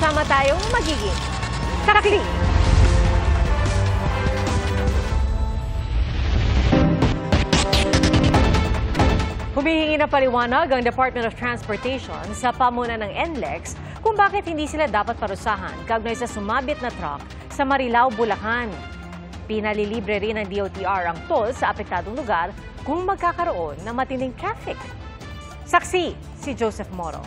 sama-sama tayong magiging karakli. Humihingi na paliwanag ang Department of Transportation sa pamuna ng NLEX kung bakit hindi sila dapat parusahan kaugnay sa sumabit na truck sa Marilao, Bulacan. Pinalilibre rin ng DOTR ang toll sa apektadong lugar kung magkakaroon ng matinding traffic. Saksi si Joseph Moro.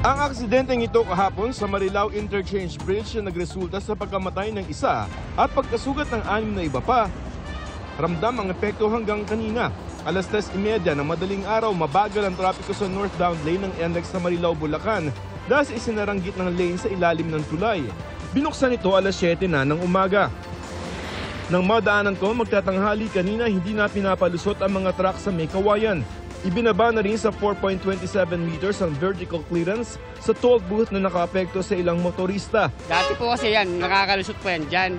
Ang aksidenteng ito kahapon sa Marilao Interchange Bridge na nagresulta sa pagkamatay ng isa at pagkasugat ng 6 na iba pa. Ramdam ang epekto hanggang kanina. Alas 3:30 ng madaling araw, mabagal ang trapiko sa northbound lane ng NLEX sa Marilao, Bulacan dahil sa isinaranggit ng lane sa ilalim ng tulay. Binuksan ito alas 7 na ng umaga. Nang madaanan ko magtatanghali kanina, hindi na pinapalusot ang mga truck sa may kawayan. Ibinaba na rin sa 4.27 meters ang vertical clearance sa toll booth na nakaapekto sa ilang motorista. Dati po kasi yan, nakakalusot po yan dyan.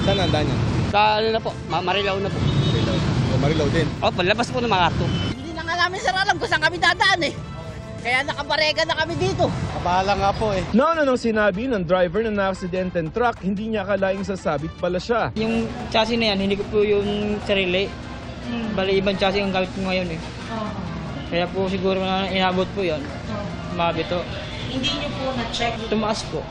Saan ang daan yan? Sa ano na po, Marilao na po. Marilao din? O, palabas po ng Makato. Hindi na nga namin sir alam kung saan kami dadaan eh. Kaya nakabarega na kami dito. Kabahala nga po eh. Noon nang sinabi ng driver na na-aksidenteng truck, hindi niya akalaing sasabit pala siya. Yung chassis na yan, hindi ko po yung sarili. Bali, ibang chassis ang gamit ko ngayon eh. Kaya po siguro na inabot po yan. Mabito. Hindi niyo po na-check. Tumaas po.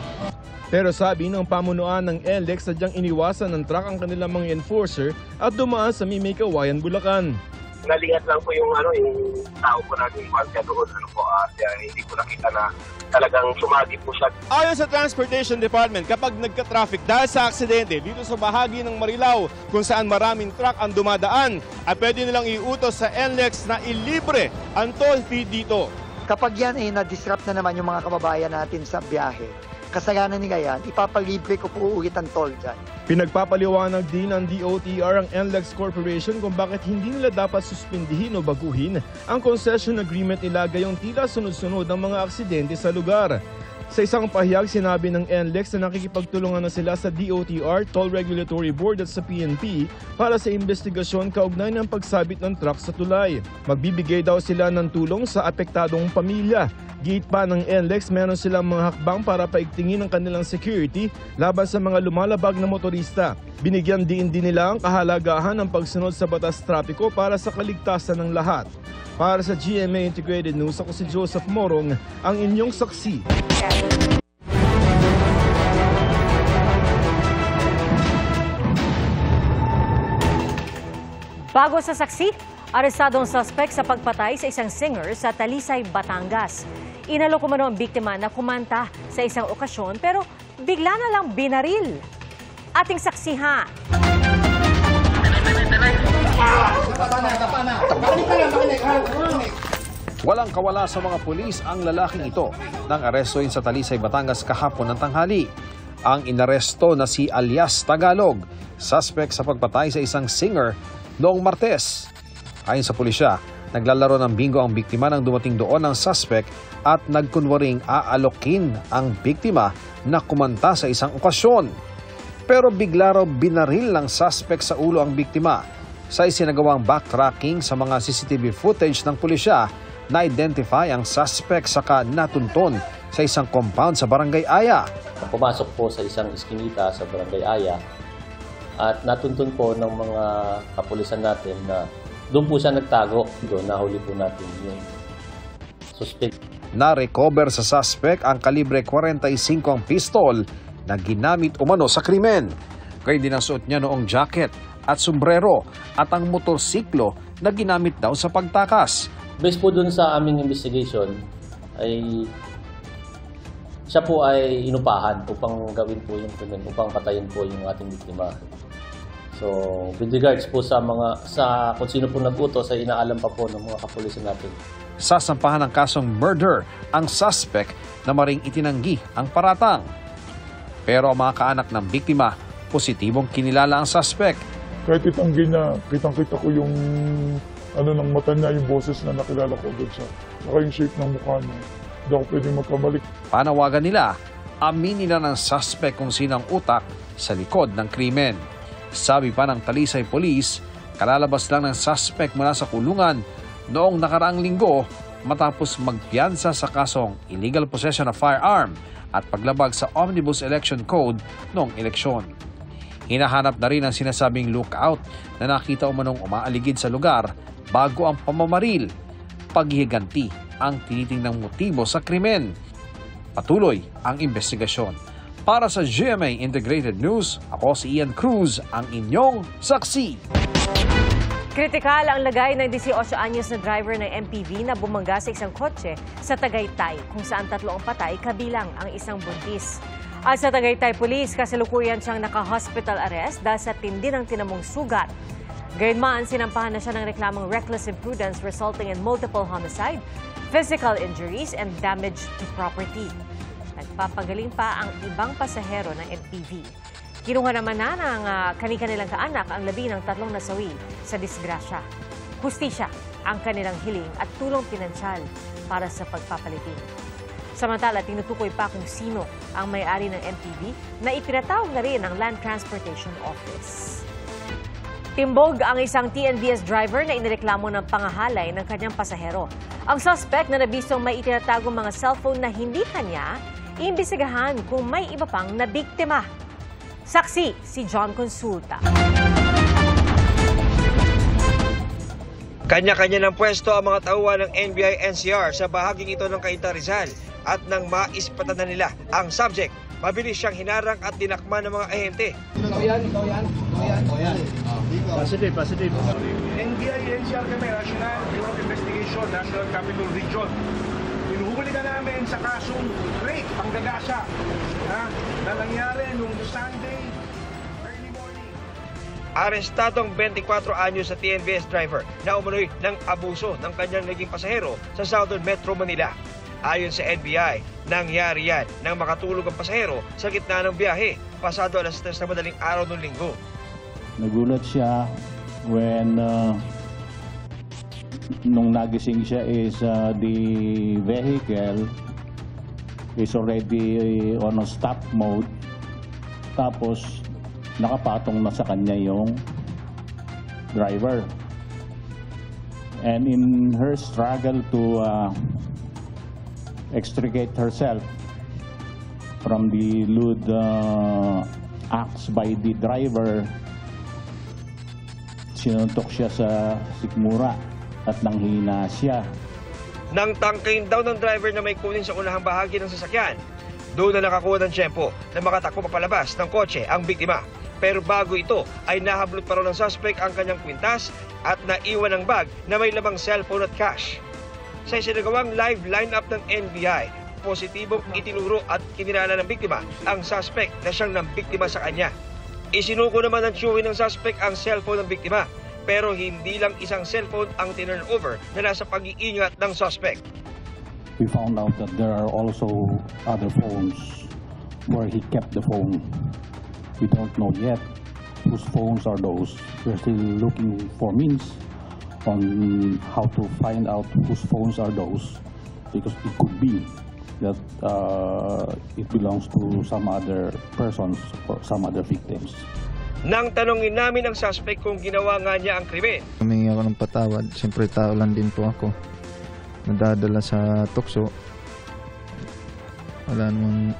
Pero sabi ng pamunuan ng NLEX, sadyang iniwasan ng truck ang kanilang mga enforcer at dumaan sa may kawayan, Bulacan. Nalingat lang po yung tao po natin yung doon. Hindi ko nakita na talagang sumagi po siya. Ayon sa Transportation Department, kapag nagka-traffic dahil sa aksidente dito sa bahagi ng Marilao kung saan maraming truck ang dumadaan, ay pwede nilang iutos sa NLEX na ilibre ang toll fee dito. Kapag yan ay na-disrupt na naman yung mga kababayan natin sa biyahe, kasalanan nila yan, ipapalibre ko po ulit ang toll dyan. Pinagpapaliwanag din ng DOTR ang NLEX Corporation kung bakit hindi nila dapat suspindihin o baguhin ang concession agreement nila gayong tila sunod-sunod ang mga aksidente sa lugar. Sa isang pahayag, sinabi ng NLEX na nakikipagtulungan na sila sa DOTR, Toll Regulatory Board at sa PNP para sa investigasyon kaugnay ng pagsabit ng truck sa tulay. Magbibigay daw sila ng tulong sa apektadong pamilya. Giit pa ng NLEX, meron silang mga hakbang para paigtingin ang kanilang security laban sa mga lumalabag na motorista. Binigyan din nila ang kahalagahan ng pagsunod sa batas trapiko para sa kaligtasan ng lahat. Para sa GMA Integrated News, ako si Joseph Morong, ang inyong saksi. Bago sa saksi, arestado ang suspect sa pagpatay sa isang singer sa Talisay, Batangas. Inalok umano ang biktima na kumanta sa isang okasyon pero bigla na lang binaril. Ating saksihan. Walang kawala sa mga pulis ang lalaking ito nang arestuin sa Talisay, Batangas kahapon ng tanghali. Ang inaresto na si alias Tagalog, suspect sa pagpatay sa isang singer noong Martes. Ayon sa pulisya, naglalaro ng bingo ang biktima nang dumating doon ang suspect at nagkunwaring aalokin ang biktima na kumanta sa isang okasyon. Pero bigla raw binaril ng suspect sa ulo ang biktima. Sa isinagawang backtracking sa mga CCTV footage ng pulisya, na-identify ang suspect saka natunton sa isang compound sa Barangay Aya. Pumasok po sa isang iskinita sa Barangay Aya at natuntun po ng mga kapulisan natin na doon po siya nagtago. Doon nahuli po natin yung suspect. Na-recover sa suspect ang kalibre 45 ang pistol na ginamit umano sa krimen. Kaya din ang suot niya noong jacket at sombrero at ang motorsiklo na ginamit daw sa pagtakas. Based po doon sa aming investigation, ay siya po ay inupahan upang gawin po yung krimen, upang patayin po yung ating biktima. So, with regards po sa kung sino po nag-utos ay inaalam pa po ng mga kapulisan natin. Sasampahan ng kasong murder ang suspect na maring itinanggi ang paratang. Pero ang mga kaanak ng biktima, positibong kinilala ang suspect. Kahit itanggi niya, kitang-kita ko yung ng mata niya, yung boses na nakilala ko agad siya. Saka yung shape ng mukha niya. Hindi ako pwedeng magkamali. Panawagan nila, aminin nila ng suspect kung sinang utak sa likod ng krimen. Sabi pa ng Talisay Police, kalalabas lang ng suspect mula sa kulungan noong nakaraang linggo matapos magpiyansa sa kasong illegal possession of firearm at paglabag sa Omnibus Election Code noong eleksyon. Hinahanap na rin ang sinasabing lookout na nakita umanong umaaligid sa lugar bago ang pamamaril. Paghihiganti ang tinitingnang motibo sa krimen. Patuloy ang investigasyon. Para sa GMA Integrated News, ako si Ian Cruz, ang inyong saksi. Kritikal ang lagay ng 18 anyos na driver ng MPV na bumangga sa isang kotse sa Tagaytay, kung saan 3 ang patay, kabilang ang isang buntis. At sa Tagaytay Police, kasalukuyan siyang naka-hospital arrest dahil sa tindi ng tinamong sugat. Gayunman, sinampahan na siya ng reklamong reckless imprudence resulting in multiple homicide, physical injuries, and damage to property. Nagpapagaling pa ang ibang pasahero ng MPV. Kinuha naman na ng kanilang kaanak ang labi ng 3 nasawi sa disgrasya. Hustisya ang kanilang hiling at tulong pinansyal para sa pagpapalitin. Samantala, tinutukoy pa kung sino ang may-ari ng MPV na ipinatawag na rin ng Land Transportation Office. Timbog ang isang TNVS driver na inireklamo ng pangahalay ng kanyang pasahero. Ang suspect na nabisong may itinatagong mga cellphone na hindi kanya, iimbestigahan kung may iba pang nabiktima. Saksi si John Consulta. Kanya-kanya ng pwesto ang mga tauhan ng NBI-NCR sa bahaging ito ng Cainta Rizal at nang maispatan na nila ang subject, mabilis siyang hinarang at dinakma ng mga ahente. Ikaw yan. Positive. NBI-NCR kami, National Bureau of Investigation, National Capital Region. Hinuhuli ka namin sa kasong rape, panggagasa, na nangyari noong Sunday, early morning. Arestadong 24 anyos sa TNVS driver na umunoy ng abuso ng kanyang naging pasahero sa Southern Metro Manila. Ayon sa NBI, nangyari yan nang makatulog ang pasahero sa gitna ng biyahe, pasado alas 3 na madaling araw noong linggo. Nagulat siya when nung nagising siya is the vehicle is already on a stop mode, tapos nakapatong na sa kanya yung driver, and in her struggle to extricate herself from the lewd acts by the driver, sinuntok siya sa sikmura at nanghina siya. Nang tangkain daw ng driver na may kunin sa unahang bahagi ng sasakyan, doon na nakakuha ng tiyempo na makatakbo papalabas ng kotse ang biktima. Pero bago ito ay nahablot pa raw ng suspect ang kanyang kwintas at naiwan ng bag na may lamang cellphone at cash. Sa isinagawang live lineup ng NBI, positibong itinuro at kinilala ng biktima ang suspect na siyang nambiktima sa kanya. Isinuko naman ng tiyuhin ng suspect ang cellphone ng biktima, pero hindi lang isang cellphone ang tinurn over na nasa pag-iingat ng suspect. We found out that there are also other phones where he kept the phone. We don't know yet whose phones are those. We're still looking for means on how to find out whose phones are those, because it could be that it belongs to some other persons or some other victims. Nang tanongin namin ang suspect kung ginawa nga niya ang krimen, humingi ako ng patawad. Siyempre tao lang din po ako. Nadadala sa tukso. Wala namang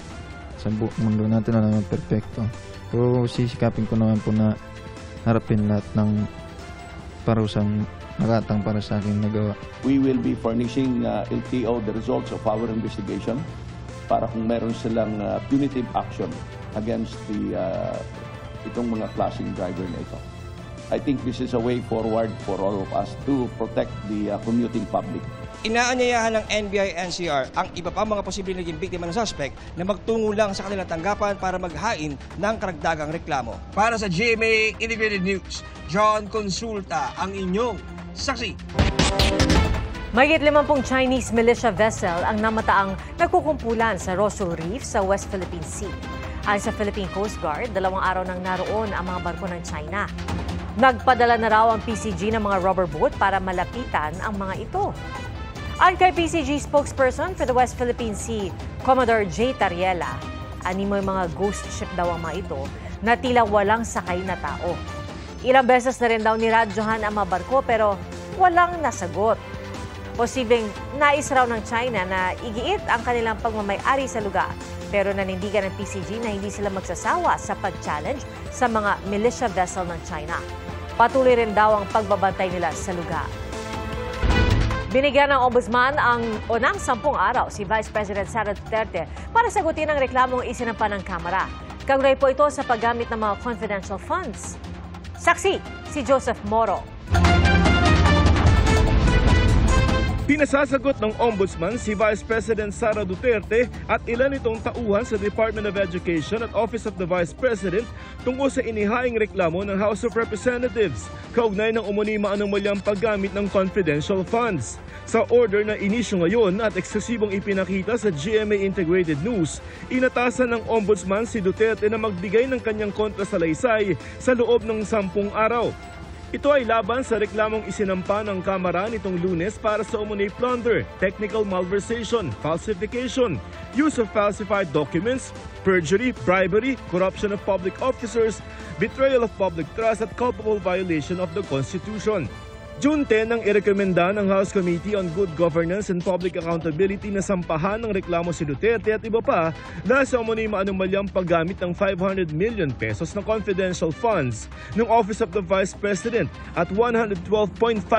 sa mundo natin, wala namang perfecto. So sisikapin ko naman po na harapin lahat ng parusang nakatang para sa akin nagawa. We will be furnishing LTO the results of our investigation para kung meron silang punitive action against itong mga klaseng driver na ito. I think this is a way forward for all of us to protect the commuting public. Inaanyayahan ng NBI-NCR ang iba pa mga posibleng naging biktima ng suspect na magtungo lang sa kanilang tanggapan para maghain ng karagdagang reklamo. Para sa GMA Integrated News, John Consulta, ang inyong saksi. Mahigit 50 Chinese militia vessel ang namataang nagkukumpulan sa Rosso Reef sa West Philippine Sea. Ayon sa Philippine Coast Guard, 2 araw nang naroon ang mga barko ng China. Nagpadala na raw ang PCG ng mga rubber boat para malapitan ang mga ito. Ayon kay PCG spokesperson for the West Philippine Sea, Commodore J. Tariela, animoy mga ghost ship daw ang mga ito na tila walang sakay na tao. Ilang beses na rin daw niradyohan ang mga barko pero walang nasagot. Posibleng nais raw ng China na igiit ang kanilang pagmamay-ari sa lugar. Pero nanindigan ng PCG na hindi sila magsasawa sa pag-challenge sa mga militia vessel ng China. Patuloy rin daw ang pagbabantay nila sa lugar. Binigyan ng Ombudsman ng 10 araw si Vice President Sara Duterte para sagutin ang reklamong isinampa ng Kamara. Kaugnay po ito sa paggamit ng mga confidential funds. Saksi, si Joseph Moro. Pinasasagot ng Ombudsman si Vice President Sara Duterte at ilan itong tauhan sa Department of Education at Office of the Vice President tungkol sa inihaing reklamo ng House of Representatives kaugnay ng umuni maanumalyang paggamit ng confidential funds. Sa order na inisyo ngayon at eksesibong ipinakita sa GMA Integrated News, inatasan ng Ombudsman si Duterte na magbigay ng kanyang kontrasalaysay sa loob ng 10 araw. Ito ay laban sa reklamong isinampa ng Kamara nitong Lunes para sa umunay plunder, technical malversation, falsification, use of falsified documents, perjury, bribery, corruption of public officers, betrayal of public trust at culpable violation of the Constitution. June 10 nang irekomenda ng House Committee on Good Governance and Public Accountability na sampahan ng reklamo si Duterte at iba pa dahil sa umunay maanumalyang paggamit ng 500 million pesos na confidential funds ng Office of the Vice President at 112.5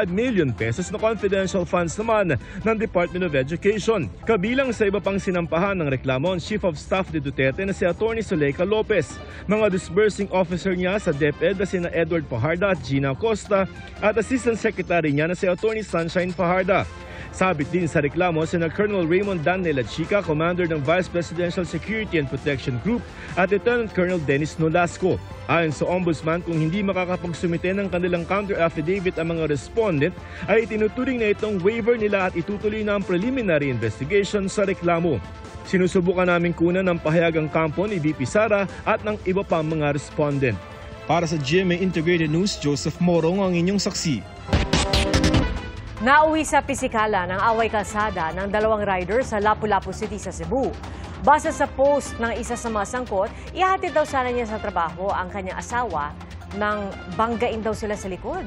million pesos na confidential funds naman ng Department of Education. Kabilang sa iba pang sinampahan ng reklamo ang Chief of Staff ni Duterte na si Atty. Zuleika Lopez, mga disbursing officer niya sa DepEd na sina Edward Fajarda at Gina Acosta at Assistant Secretary niya na si Atty. Sunshine Fajarda. Sabit din sa reklamo sina Colonel Raymond Dan de la Chica, Commander ng Vice Presidential Security and Protection Group at Lieutenant Colonel Dennis Nolasco. Ayon sa Ombudsman, kung hindi makakapagsumite ng kanilang counter-affidavit ang mga respondent, ay itinuturing na itong waiver nila at itutuloy na ang preliminary investigation sa reklamo. Sinusubukan namin kunan ng pahayag ang kampo ni VP Sara at ng iba pang mga respondent. Para sa GMA Integrated News, Joseph Morong ang inyong saksi. Nauwi sa pisikala ng away kalsada ng 2 rider sa Lapu-Lapu City sa Cebu. Base sa post ng isa sa mga sangkot, ihatid daw sana niya sa trabaho ang kanyang asawa nang banggain daw sila sa likod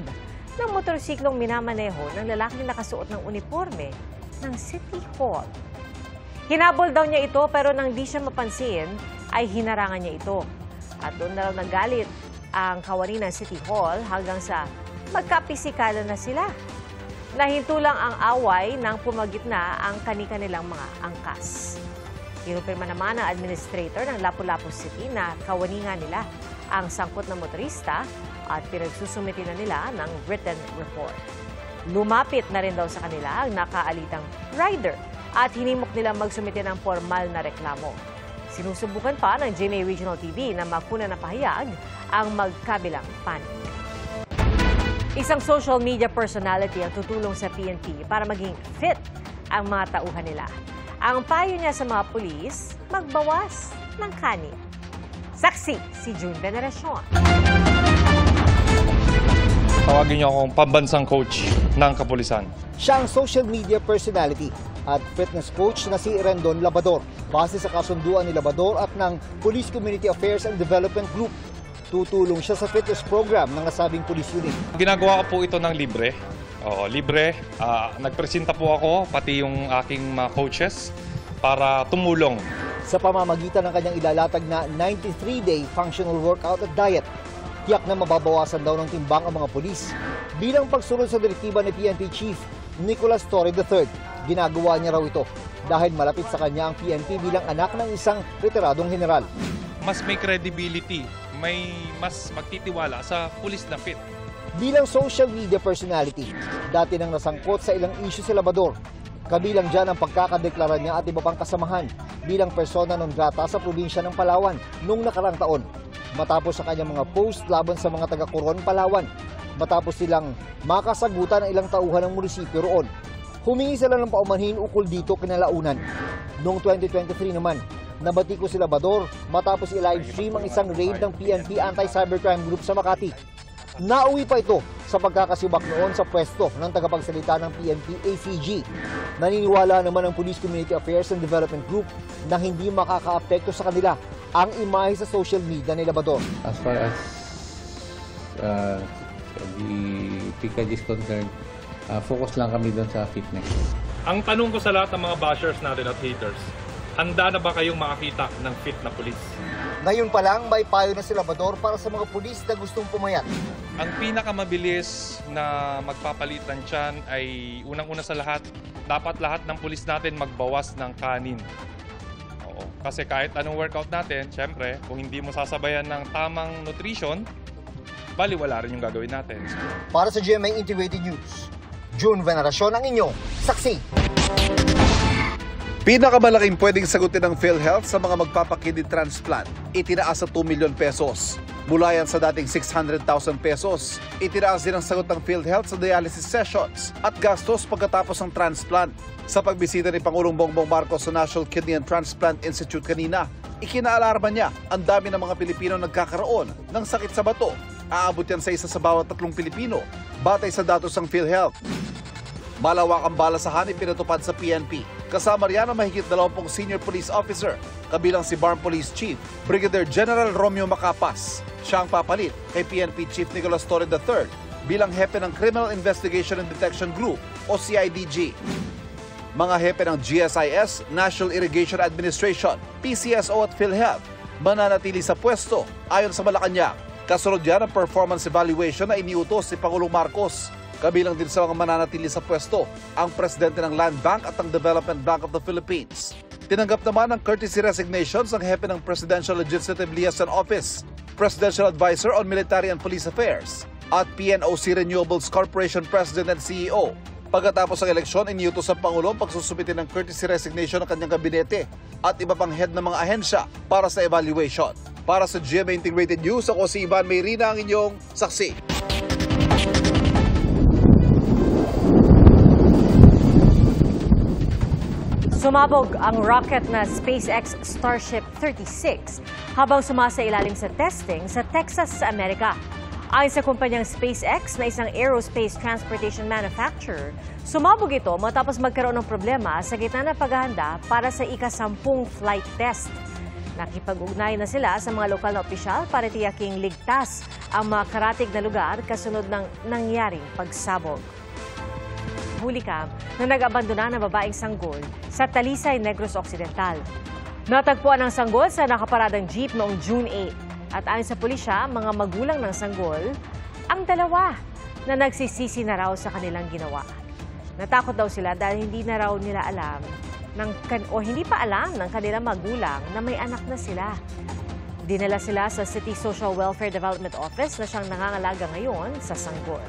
ng motorsiklong minamaneho ng lalaking nakasuot ng uniforme ng City Hall. Hinabol daw niya ito pero nang di siya mapansin ay hinarangan niya ito. At doon na raw nagalit ang kawani ng City Hall hanggang sa magkapisikala na sila. Nahinto lang ang away nang pumagitna ang kani-kanilang mga angkas. Kinumpirma naman ng administrator ng Lapu-Lapu City na kawaningan nila ang sangkot na motorista at pinagsusumiti na nila ng written report. Lumapit na rin daw sa kanila ang nakaalitang rider at hinimok nilang magsumiti ng formal na reklamo. Sinusubukan pa ng GMA Regional TV na makuna ng pahayag ang magkabilang panig. Isang social media personality ang tutulong sa PNP para maging fit ang mga tauhan nila. Ang payo niya sa mga pulis, magbawas ng kanin. Saksi, si June Veneracion. Tawagin niyo akong pambansang coach ng kapulisan. Siya ang social media personality at fitness coach na si Rendon Labador. Base sa kasunduan ni Labador at ng Police Community Affairs and Development Group. Tutulong siya sa fitness program ng nasabing police unit. Ginagawa ko po ito ng libre. Libre. Nagpresenta po ako, pati yung aking mga coaches, para tumulong. Sa pamamagitan ng kanyang ilalatag na 93-day functional workout at diet, tiyak na mababawasan daw ng timbang ang mga pulis. Bilang pagsunod sa direktiba ni PNP Chief Nicolas Torre III, ginagawa niya raw ito dahil malapit sa kanya ang PNP bilang anak ng isang retiradong general. Mas may credibility, may mas magtitiwala sa pulis na fit. Bilang social media personality, dati nang nasangkot sa ilang issue si Labador. Kabilang dyan ang pagkakadeklara niya at iba pang kasamahan bilang persona non grata sa probinsya ng Palawan noong nakarang taon. Matapos sa kanyang mga post laban sa mga taga-Coron, Palawan, matapos silang makasagutan ng ilang tauhan ng munisipyo roon. Humingi sila ng paumanhin ukol dito kinalaunan. Noong 2023 naman, nabati ko si Labador matapos i-livestream ang isang raid ng PNP Anti-Cybercrime Group sa Makati. Nauwi pa ito sa pagkakasibak noon sa pwesto ng tagapagsalita ng PNP ACG. Naniniwala naman ang Police Community Affairs and Development Group na hindi makakaapekto sa kanila ang imahe sa social media ni Labador. As far as the PKG is concerned, focus lang kami doon sa fitness. Ang tanong ko sa lahat ng mga bashers natin at haters, handa na ba kayong makakita ng fit na pulis? Ngayon pa lang, may payo na si Labrador para sa mga pulis na gustong pumayat. Ang pinakamabilis na magpapalit ng tiyan ay unang-una sa lahat, dapat lahat ng pulis natin magbawas ng kanin. Oo, kasi kahit anong workout natin, syempre, kung hindi mo sasabayan ng tamang nutrition, baliwala rin yung gagawin natin. Para sa GMA Integrated News, June Veneracion ang inyong saksi. Pinakamalaking pwedeng sagutin ng PhilHealth sa mga magpapakidney transplant, itinaas sa 2 milyon pesos. Mula yan sa dating 600,000 pesos. Itinaas din ang sagot ng PhilHealth sa dialysis sessions at gastos pagkatapos ng transplant. Sa pagbisita ni Pangulong Bongbong Marcos sa National Kidney and Transplant Institute kanina, ikinaalarma niya ang dami ng mga Pilipino nagkakaroon ng sakit sa bato. Aabot yan sa isa sa bawat 3 Pilipino, batay sa datos ng PhilHealth. Malawak ang balasahan ipinatupad sa PNP. Kasama riyan ang mahigit 20 senior police officer, kabilang si Barm Police Chief Brigadier General Romeo Macapas. Siya ang papalit kay PNP Chief Nicolas Torre III bilang hepe ng Criminal Investigation and Detection Group o CIDG. Mga hepe ng GSIS, National Irrigation Administration, PCSO at PhilHealth mananatili sa pwesto ayon sa Malacanang. Kasunod yan ang performance evaluation na iniutos si Pangulong Marcos. Kabilang din sa mga mananatili sa pwesto ang presidente ng Land Bank at ang Development Bank of the Philippines. Tinanggap naman ng courtesy resignations ang hepe ng Presidential Legislative Liaison Office, Presidential Advisor on Military and Police Affairs, at PNOC Renewables Corporation President and CEO. Pagkatapos ng eleksyon, iniutos ang Pangulo ang pagsusubitin ng courtesy resignation ng kanyang kabinete at iba pang head ng mga ahensya para sa evaluation. Para sa GMA Integrated News, ako si Ivan Mayrina, ang inyong saksi. Sumabog ang rocket na SpaceX Starship 36 habang sumasailalim sa testing sa Texas, Amerika. Ayon sa kumpanyang SpaceX na isang aerospace transportation manufacturer, sumabog ito matapos magkaroon ng problema sa gitna ng paghahanda para sa ika-10 flight test. Nakipag-ugnay na sila sa mga lokal na opisyal para tiyaking ligtas ang mga karatig na lugar kasunod ng nangyaring pagsabog. Huli ka na nag-abandona ng babaeng sanggol sa Talisay, Negros Occidental. Natagpuan ang sanggol sa nakaparadang jeep noong June 8. At ayon sa pulisya, mga magulang ng sanggol, ang dalawa na nagsisisi na raw sa kanilang ginawa. Natakot daw sila dahil hindi na raw nila alam hindi pa alam ng kanilang magulang na may anak na sila. Dinala sila sa City Social Welfare Development Office na siyang nangangalaga ngayon sa sanggol.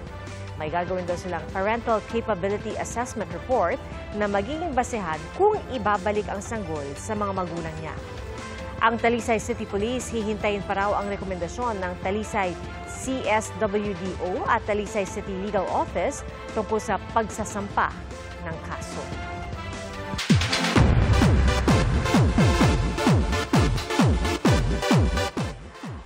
May gagawin daw silang Parental Capability Assessment Report na magiging basehan kung ibabalik ang sanggol sa mga magulang niya. Ang Talisay City Police hihintayin pa raw ang rekomendasyon ng Talisay CSWDO at Talisay City Legal Office tungkol sa pagsasampa ng kaso.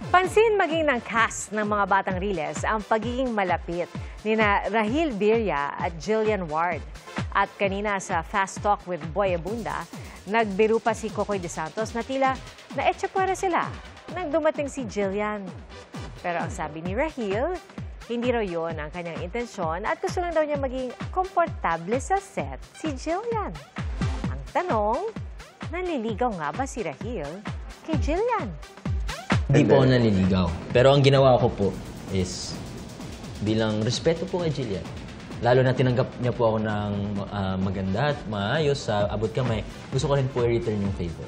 Pansin maging ng cast ng mga Batang Riles ang pagiging malapit nina Rahil Birria at Jillian Ward. At kanina sa Fast Talk with Boy Abunda, nagbiro pa si Kokoy De Santos na tila na-etsapuera sila nang dumating si Jillian. Pero ang sabi ni Rahil, hindi raw yun ang kanyang intensyon at gusto lang daw niya maging komportable sa set si Jillian. Ang tanong, naliligaw nga ba si Rahil kay Jillian? Hindi po ako nanliligaw. Pero ang ginawa ko po is bilang respeto po kay Jillian. Lalo na tinanggap niya po ako ng maganda at maayos sa abot kamay. Gusto ko rin po i-return yung favor.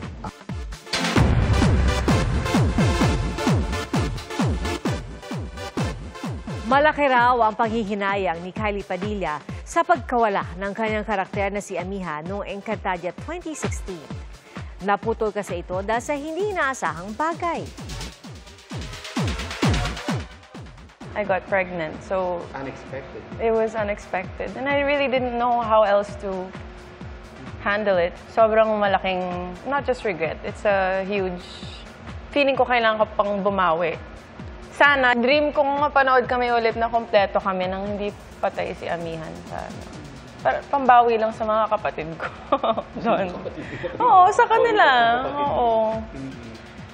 Malaki raw ang panghihinayang ni Kylie Padilla sa pagkawala ng kanyang karakter na si Amiha noong Encantadia 2016. Naputol kasi ito dahil sa hindi inaasahang bagay. I got pregnant, so Unexpected. it was unexpected. And I really didn't know how else to handle it. Sobrang malaking, not just regret, it's a huge, feeling ko kailangan ko pang bumawi. Sana, dream kong mapanood kami ulit na kompleto kami nang hindi patay si Amihan. Para pambawi lang sa mga kapatid ko. Oo, sa kanila. Oo.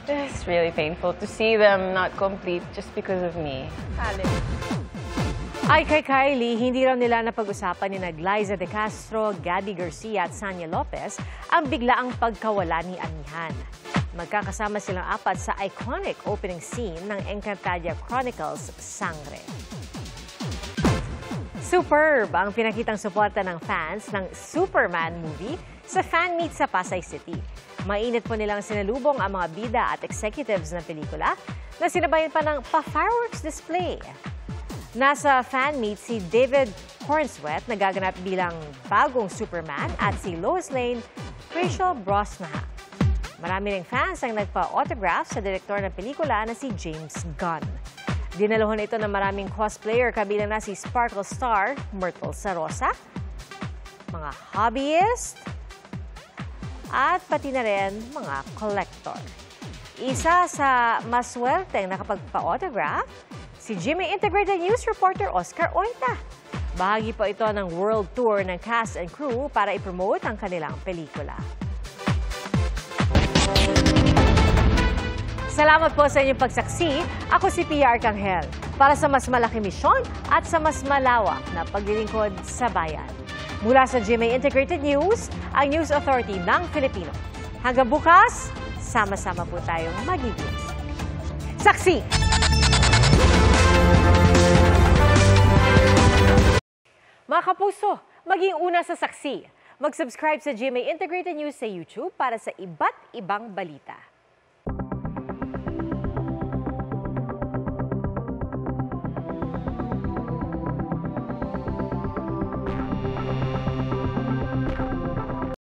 It's really painful to see them not complete just because of me. Ay kay Kylie, hindi raw nila napag-usapan ni Glyza De Castro, Gabby Garcia at Sanya Lopez ang biglaang pagkawala ni Amihan. Magkakasama silang apat sa iconic opening scene ng Encantadia Chronicles Sangre. Superb ang pinakitang suporta ng fans ng Superman movie sa fan meet sa Pasay City. Mainit po nilang sinalubong ang mga bida at executives ng pelikula na sinabayan pa ng pa-fireworks display. Nasa fan meet si David Cornswet na gaganap bilang bagong Superman at si Lois Lane, Rachel Brosnahan. Marami ring fans ang nagpa-autograph sa direktor ng pelikula na si James Gunn. Dinaluhan ito ng maraming cosplayer kabilang na si Sparkle Star, Myrtle Sarosa, mga hobbyist, at pati na rin mga collector. Isa sa maswelteng nakapagpa-autograph, si GMA Integrated News reporter Oscar Ointa. Bahagi po ito ng world tour ng cast and crew para ipromote ang kanilang pelikula. Salamat po sa inyong pagsaksi. Ako si Pia Arcangel para sa mas malaking misyon at sa mas malawak na paglilingkod sa bayan. Mula sa GMA Integrated News, ang News Authority ng Filipino. Hanggang bukas, sama-sama po tayong magiging saksi! Mga kapuso, maging una sa saksi. Mag-subscribe sa GMA Integrated News sa YouTube para sa iba't ibang balita.